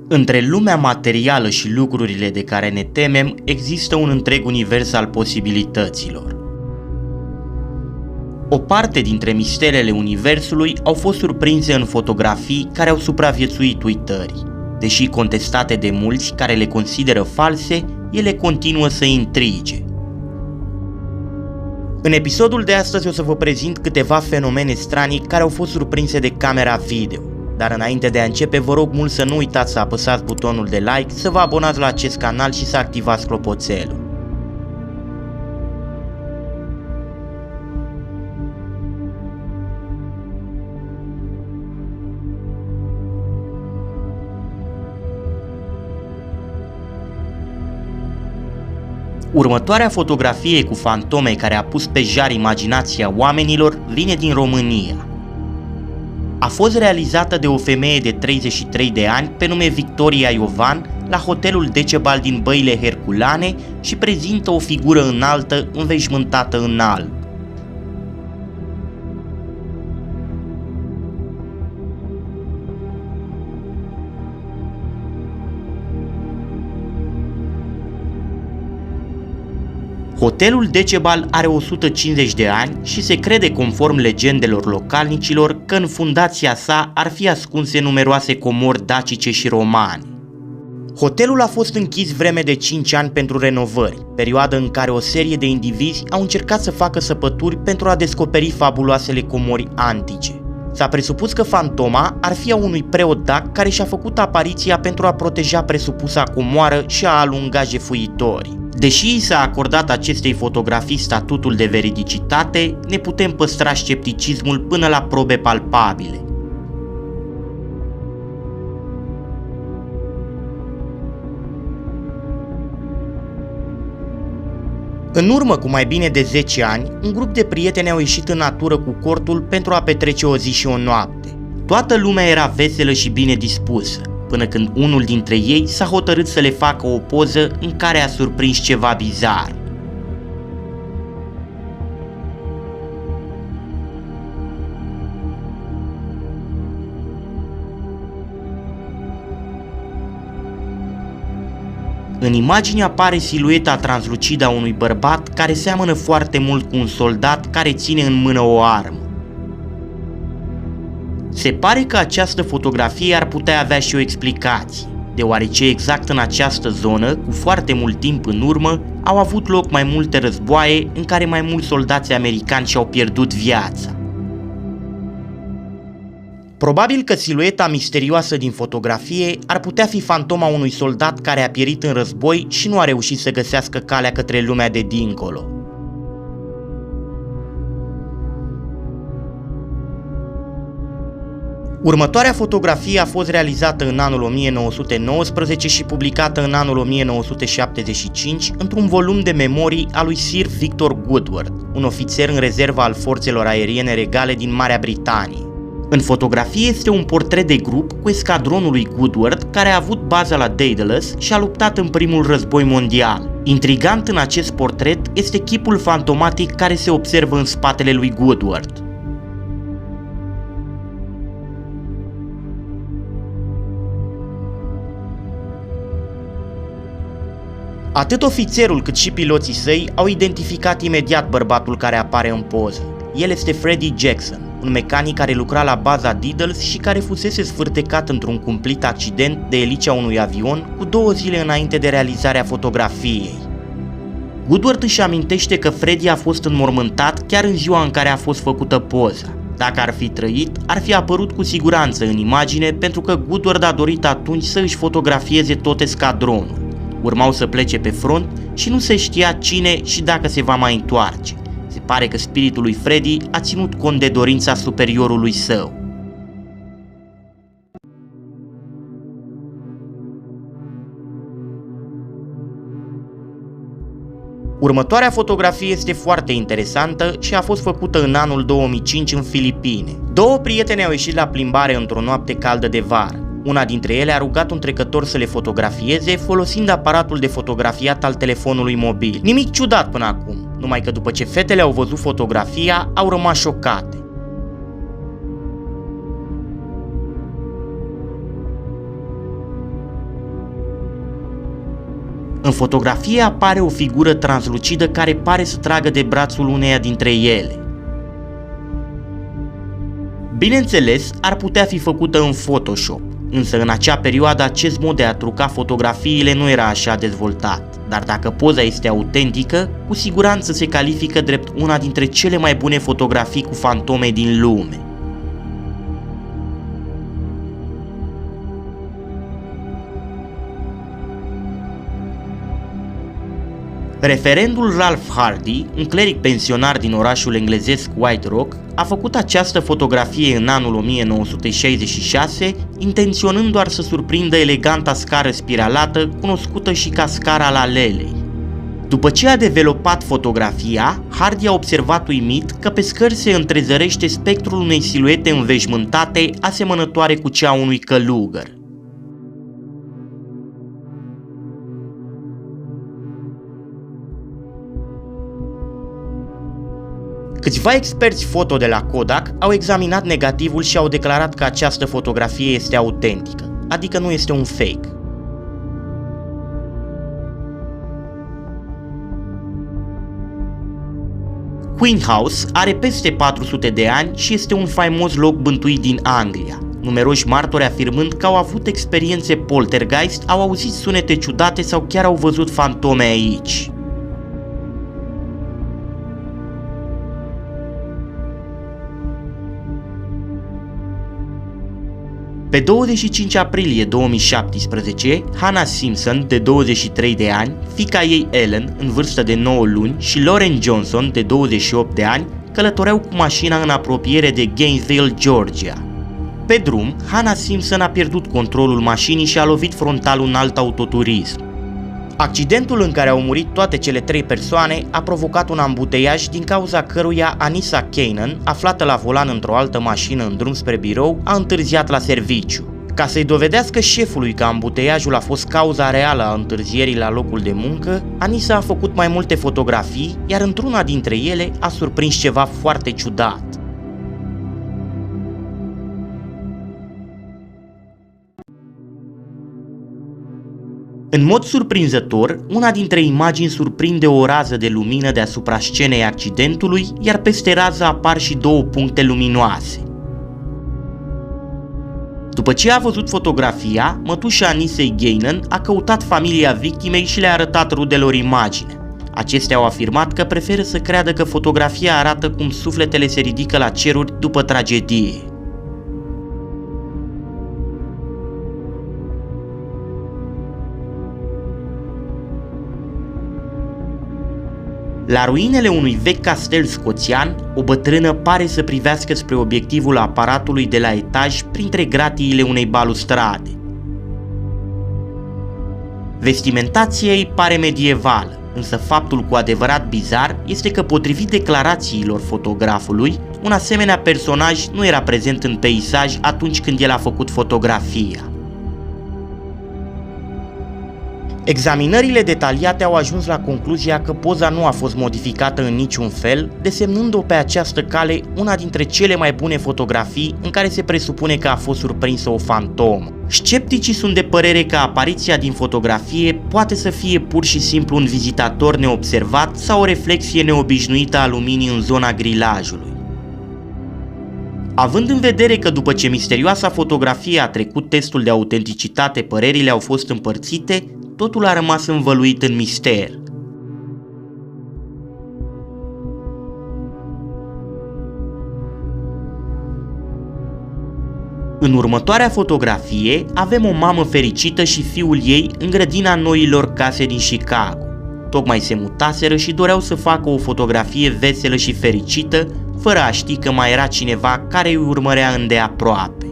Între lumea materială și lucrurile de care ne temem, există un întreg univers al posibilităților. O parte dintre misterele universului au fost surprinse în fotografii care au supraviețuit uitării. Deși contestate de mulți care le consideră false, ele continuă să intrige. În episodul de astăzi o să vă prezint câteva fenomene stranii care au fost surprinse de camera video. Dar înainte de a începe, vă rog mult să nu uitați să apăsați butonul de like, să vă abonați la acest canal și să activați clopoțelul. Următoarea fotografie cu fantome care a pus pe jar imaginația oamenilor vine din România. A fost realizată de o femeie de 33 de ani pe nume Victoria Iovan la hotelul Decebal din Băile Herculane și prezintă o figură înaltă înveșmântată în alb. Hotelul Decebal are 150 de ani și se crede, conform legendelor localnicilor, că în fundația sa ar fi ascunse numeroase comori dacice și romane. Hotelul a fost închis vreme de 5 ani pentru renovări, perioadă în care o serie de indivizi au încercat să facă săpături pentru a descoperi fabuloasele comori antice. S-a presupus că fantoma ar fi a unui preot dac care și-a făcut apariția pentru a proteja presupusa comoară și a alunga jefuitorii. Deși i s-a acordat acestei fotografii statutul de veridicitate, ne putem păstra scepticismul până la probe palpabile. În urmă cu mai bine de 10 ani, un grup de prieteni au ieșit în natură cu cortul pentru a petrece o zi și o noapte. Toată lumea era veselă și bine dispusă, până când unul dintre ei s-a hotărât să le facă o poză în care a surprins ceva bizar. În imagine apare silueta translucidă a unui bărbat care seamănă foarte mult cu un soldat care ține în mână o armă. Se pare că această fotografie ar putea avea și o explicație, deoarece exact în această zonă, cu foarte mult timp în urmă, au avut loc mai multe războaie în care mai mulți soldați americani și-au pierdut viața. Probabil că silueta misterioasă din fotografie ar putea fi fantoma unui soldat care a pierit în război și nu a reușit să găsească calea către lumea de dincolo. Următoarea fotografie a fost realizată în anul 1919 și publicată în anul 1975 într-un volum de memorii al lui Sir Victor Woodward, un ofițer în rezervă al forțelor aeriene regale din Marea Britanie. În fotografie este un portret de grup cu escadronul lui Woodward, care a avut baza la Daedalus și a luptat în primul război mondial. Intrigant în acest portret este chipul fantomatic care se observă în spatele lui Woodward. Atât ofițerul cât și piloții săi au identificat imediat bărbatul care apare în poză. El este Freddie Jackson, un mecanic care lucra la baza Daedalus și care fusese sfârtecat într-un cumplit accident de elicea unui avion cu 2 zile înainte de realizarea fotografiei. Woodward își amintește că Freddie a fost înmormântat chiar în ziua în care a fost făcută poza. Dacă ar fi trăit, ar fi apărut cu siguranță în imagine pentru că Woodward a dorit atunci să își fotografieze tot escadronul. Urmau să plece pe front și nu se știa cine și dacă se va mai întoarce. Se pare că spiritul lui Freddy a ținut cont de dorința superiorului său. Următoarea fotografie este foarte interesantă și a fost făcută în anul 2005 în Filipine. 2 prietene au ieșit la plimbare într-o noapte caldă de vară. Una dintre ele a rugat un trecător să le fotografieze folosind aparatul de fotografiat al telefonului mobil. Nimic ciudat până acum, numai că după ce fetele au văzut fotografia, au rămas șocate. În fotografie apare o figură translucidă care pare să tragă de brațul uneia dintre ele. Bineînțeles, ar putea fi făcută în Photoshop, însă în acea perioadă acest mod de a truca fotografiile nu era așa dezvoltat, dar dacă poza este autentică, cu siguranță se califică drept una dintre cele mai bune fotografii cu fantome din lume. Referendul Ralph Hardy, un cleric pensionar din orașul englezesc White Rock, a făcut această fotografie în anul 1966, intenționând doar să surprindă eleganta scară spiralată, cunoscută și ca scara lalelei. După ce a developat fotografia, Hardy a observat uimit că pe scări se întrezărește spectrul unei siluete înveșmântate asemănătoare cu cea a unui călugăr. Câțiva experți foto de la Kodak au examinat negativul și au declarat că această fotografie este autentică, adică nu este un fake. Queen House are peste 400 de ani și este un faimos loc bântuit din Anglia. Numeroși martori afirmând că au avut experiențe poltergeist, au auzit sunete ciudate sau chiar au văzut fantome aici. Pe 25 aprilie 2017, Hannah Simpson, de 23 de ani, fiica ei Ellen, în vârstă de 9 luni, și Lauren Johnson, de 28 de ani, călătoreau cu mașina în apropiere de Gainesville, Georgia. Pe drum, Hannah Simpson a pierdut controlul mașinii și a lovit frontal un alt autoturism. Accidentul în care au murit toate cele 3 persoane a provocat un ambuteiaj din cauza căruia Anissa Cannon, aflată la volan într-o altă mașină în drum spre birou, a întârziat la serviciu. Ca să-i dovedească șefului că ambuteiajul a fost cauza reală a întârzierii la locul de muncă, Anissa a făcut mai multe fotografii, iar într-una dintre ele a surprins ceva foarte ciudat. În mod surprinzător, una dintre imagini surprinde o rază de lumină deasupra scenei accidentului, iar peste rază apar și 2 puncte luminoase. După ce a văzut fotografia, mătușa Anissei Cannon a căutat familia victimei și le-a arătat rudelor imaginea. Acestea au afirmat că preferă să creadă că fotografia arată cum sufletele se ridică la ceruri după tragedie. La ruinele unui vechi castel scoțian, o bătrână pare să privească spre obiectivul aparatului de la etaj printre gratiile unei balustrade. Vestimentația ei pare medievală, însă faptul cu adevărat bizar este că, potrivit declarațiilor fotografului, un asemenea personaj nu era prezent în peisaj atunci când el a făcut fotografia. Examinările detaliate au ajuns la concluzia că poza nu a fost modificată în niciun fel, desemnând-o pe această cale una dintre cele mai bune fotografii în care se presupune că a fost surprinsă o fantomă. Scepticii sunt de părere că apariția din fotografie poate să fie pur și simplu un vizitator neobservat sau o reflexie neobișnuită a luminii în zona grilajului. Având în vedere că după ce misterioasa fotografie a trecut testul de autenticitate, părerile au fost împărțite, totul a rămas învăluit în mister. În următoarea fotografie avem o mamă fericită și fiul ei în grădina noilor case din Chicago. Tocmai se mutaseră și doreau să facă o fotografie veselă și fericită, fără a ști că mai era cineva care îi urmărea îndeaproape.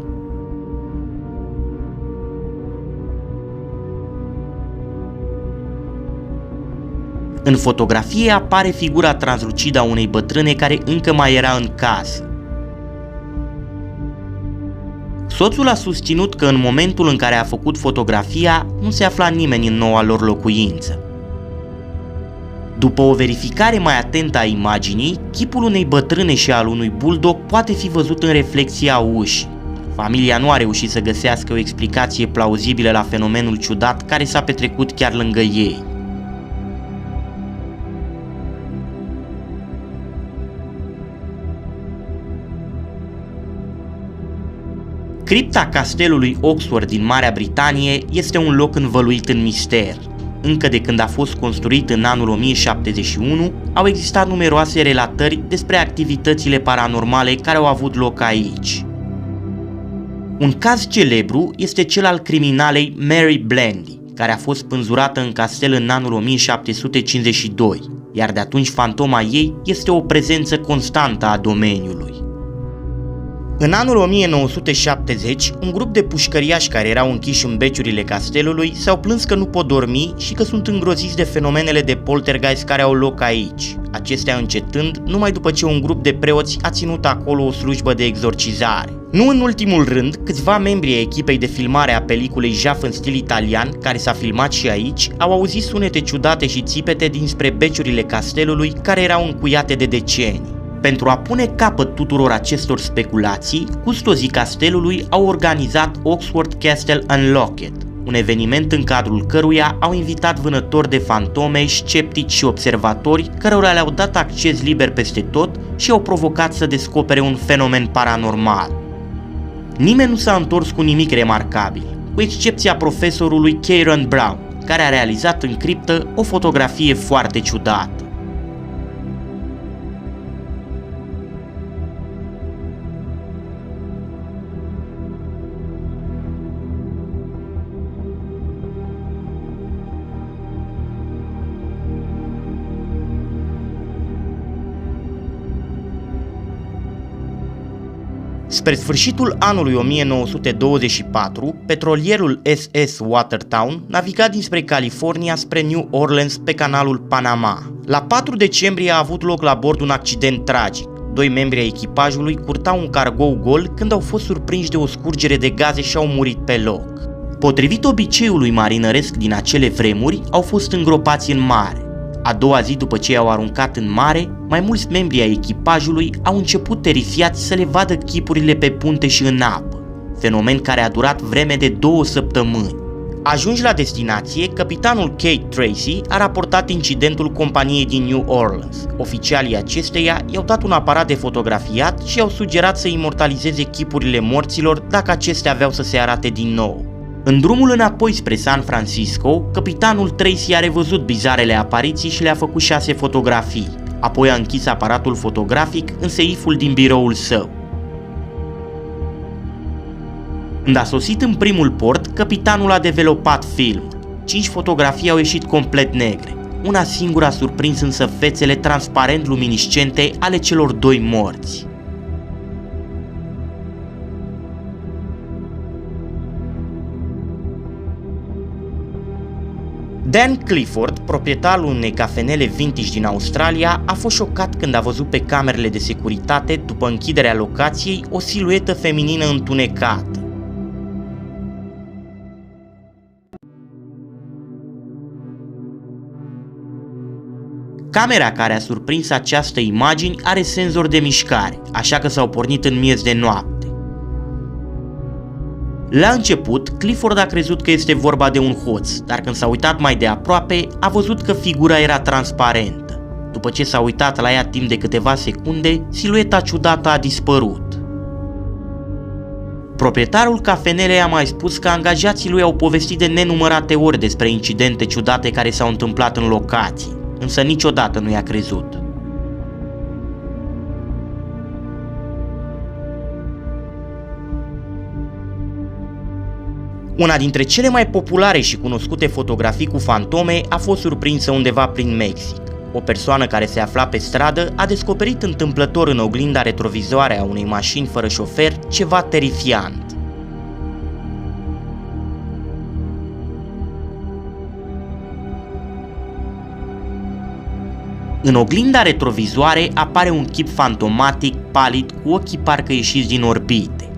În fotografie apare figura translucidă a unei bătrâne care încă mai era în casă. Soțul a susținut că în momentul în care a făcut fotografia nu se afla nimeni în noua lor locuință. După o verificare mai atentă a imaginii, chipul unei bătrâne și al unui bulldog poate fi văzut în reflexia ușii. Familia nu a reușit să găsească o explicație plauzibilă la fenomenul ciudat care s-a petrecut chiar lângă ei. Cripta castelului Oxford din Marea Britanie este un loc învăluit în mister. Încă de când a fost construit în anul 1071, au existat numeroase relatări despre activitățile paranormale care au avut loc aici. Un caz celebru este cel al criminalei Mary Blandy, care a fost spânzurată în castel în anul 1752, iar de atunci fantoma ei este o prezență constantă a domeniului. În anul 1970, un grup de pușcăriași care erau închiși în beciurile castelului s-au plâns că nu pot dormi și că sunt îngroziți de fenomenele de poltergeist care au loc aici, acestea încetând numai după ce un grup de preoți a ținut acolo o slujbă de exorcizare. Nu în ultimul rând, câțiva membri ai echipei de filmare a peliculei Jaf în stil italian, care s-a filmat și aici, au auzit sunete ciudate și țipete dinspre beciurile castelului care erau încuiate de decenii. Pentru a pune capăt tuturor acestor speculații, custozii castelului au organizat Oxford Castle Unlocked, un eveniment în cadrul căruia au invitat vânători de fantome, sceptici și observatori cărora le-au dat acces liber peste tot și au provocat să descopere un fenomen paranormal. Nimeni nu s-a întors cu nimic remarcabil, cu excepția profesorului Kieran Brown, care a realizat în criptă o fotografie foarte ciudată. Spre sfârșitul anului 1924, petrolierul SS Watertown naviga dinspre California spre New Orleans pe canalul Panama. La 4 decembrie a avut loc la bord un accident tragic. Doi membri ai echipajului curtau un cargou gol când au fost surprinși de o scurgere de gaze și au murit pe loc. Potrivit obiceiului marinăresc din acele vremuri, au fost îngropați în mare. A doua zi după ce i-au aruncat în mare, mai mulți membri ai echipajului au început terifiați să le vadă chipurile pe punte și în apă, fenomen care a durat vreme de 2 săptămâni. Ajunși la destinație, capitanul Kate Tracy a raportat incidentul companiei din New Orleans. Oficialii acesteia i-au dat un aparat de fotografiat și i-au sugerat să imortalizeze chipurile morților dacă acestea aveau să se arate din nou. În drumul înapoi spre San Francisco, capitanul Tracy a revăzut bizarele apariții și le-a făcut 6 fotografii. Apoi a închis aparatul fotografic în seiful din biroul său. Când a sosit în primul port, capitanul a developat film. 5 fotografii au ieșit complet negre. Una singură a surprins însă fețele transparent luminiscente ale celor 2 morți. Dan Clifford, proprietarul unei cafenele vintage din Australia, a fost șocat când a văzut pe camerele de securitate, după închiderea locației, o siluetă feminină întunecată. Camera care a surprins această imagine are senzor de mișcare, așa că s-au pornit în miez de noapte. La început, Clifford a crezut că este vorba de un hoț, dar când s-a uitat mai de aproape, a văzut că figura era transparentă. După ce s-a uitat la ea timp de câteva secunde, silueta ciudată a dispărut. Proprietarul cafenelei a mai spus că angajații lui au povestit de nenumărate ori despre incidente ciudate care s-au întâmplat în locații, însă niciodată nu i-a crezut. Una dintre cele mai populare și cunoscute fotografii cu fantome a fost surprinsă undeva prin Mexic. O persoană care se afla pe stradă a descoperit întâmplător în oglinda retrovizoare a unei mașini fără șofer ceva terifiant. În oglinda retrovizoare apare un chip fantomatic, palid, cu ochii parcă ieșiți din orbite.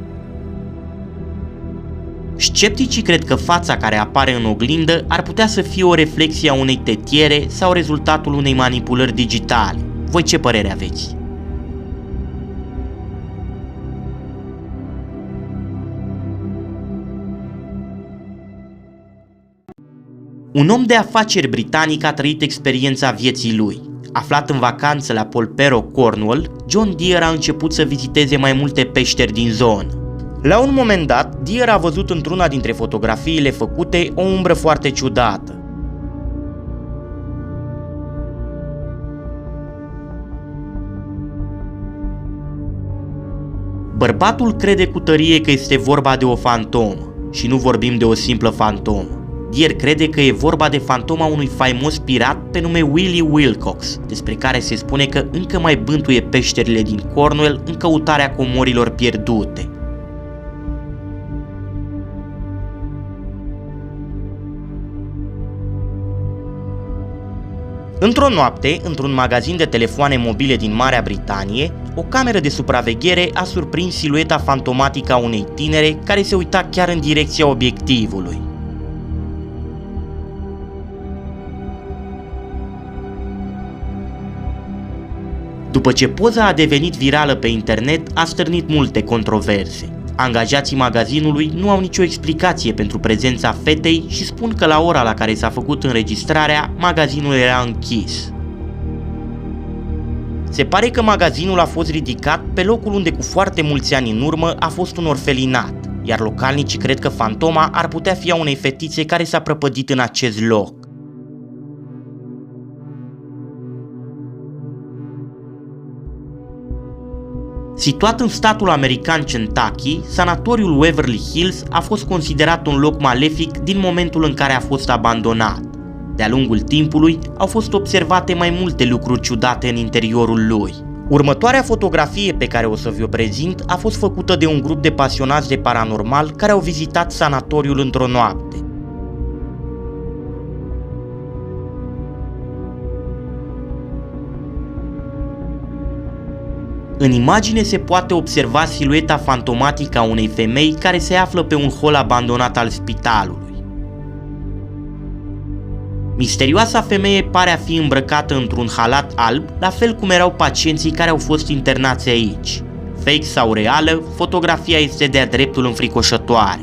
Scepticii cred că fața care apare în oglindă ar putea să fie o reflexie a unei tetiere sau rezultatul unei manipulări digitale. Voi ce părere aveți? Un om de afaceri britanic a trăit experiența vieții lui. Aflat în vacanță la Polperro, Cornwall, John Deere a început să viziteze mai multe peșteri din zonă. La un moment dat, Deer a văzut într-una dintre fotografiile făcute o umbră foarte ciudată. Bărbatul crede cu tărie că este vorba de o fantomă și nu vorbim de o simplă fantomă. Deer crede că e vorba de fantoma unui faimos pirat pe nume Willie Wilcox, despre care se spune că încă mai bântuie peșterile din Cornwall în căutarea comorilor pierdute. Într-o noapte, într-un magazin de telefoane mobile din Marea Britanie, o cameră de supraveghere a surprins silueta fantomatică a unei tinere care se uita chiar în direcția obiectivului. După ce poza a devenit virală pe internet, a stârnit multe controverse. Angajații magazinului nu au nicio explicație pentru prezența fetei și spun că la ora la care s-a făcut înregistrarea, magazinul era închis. Se pare că magazinul a fost ridicat pe locul unde cu foarte mulți ani în urmă a fost un orfelinat, iar localnicii cred că fantoma ar putea fi a unei fetițe care s-a prăpădit în acest loc. Situat în statul american Kentucky, sanatoriul Waverly Hills a fost considerat un loc malefic din momentul în care a fost abandonat. De-a lungul timpului au fost observate mai multe lucruri ciudate în interiorul lui. Următoarea fotografie pe care o să vi-o prezint a fost făcută de un grup de pasionați de paranormal care au vizitat sanatoriul într-o noapte. În imagine se poate observa silueta fantomatică a unei femei care se află pe un hol abandonat al spitalului. Misterioasa femeie pare a fi îmbrăcată într-un halat alb, la fel cum erau pacienții care au fost internați aici. Fake sau reală, fotografia este de-a dreptul înfricoșătoare.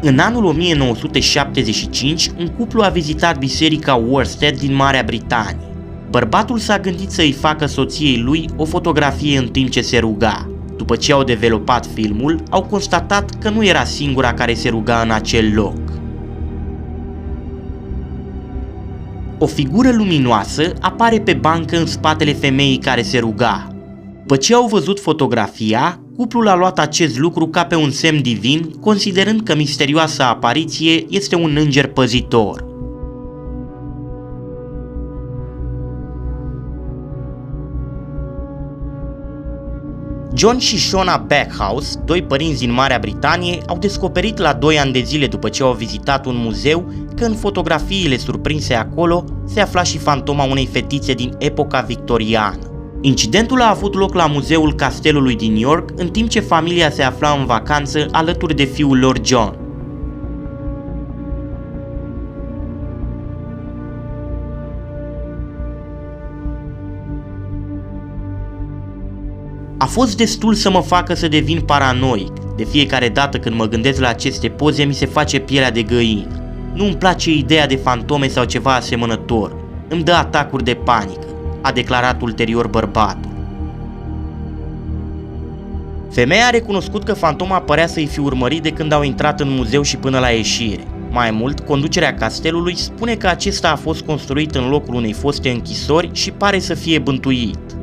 În anul 1975, un cuplu a vizitat biserica Worstead din Marea Britanie. Bărbatul s-a gândit să îi facă soției lui o fotografie în timp ce se ruga. După ce au developat filmul, au constatat că nu era singura care se ruga în acel loc. O figură luminoasă apare pe bancă în spatele femeii care se ruga. După ce au văzut fotografia, cuplul a luat acest lucru ca pe un semn divin, considerând că misterioasa apariție este un înger păzitor. John și Shona Backhouse, doi părinți din Marea Britanie, au descoperit la 2 ani de zile după ce au vizitat un muzeu că în fotografiile surprinse acolo se afla și fantoma unei fetițe din epoca victoriană. Incidentul a avut loc la Muzeul Castelului din New York, în timp ce familia se afla în vacanță alături de fiul lor John. A fost destul să mă facă să devin paranoic. De fiecare dată când mă gândesc la aceste poze mi se face pielea de găină. Nu îmi place ideea de fantome sau ceva asemănător. Îmi dă atacuri de panică, a declarat ulterior bărbatul. Femeia a recunoscut că fantoma părea să-i fi urmărit de când au intrat în muzeu și până la ieșire. Mai mult, conducerea castelului spune că acesta a fost construit în locul unei foste închisori și pare să fie bântuit.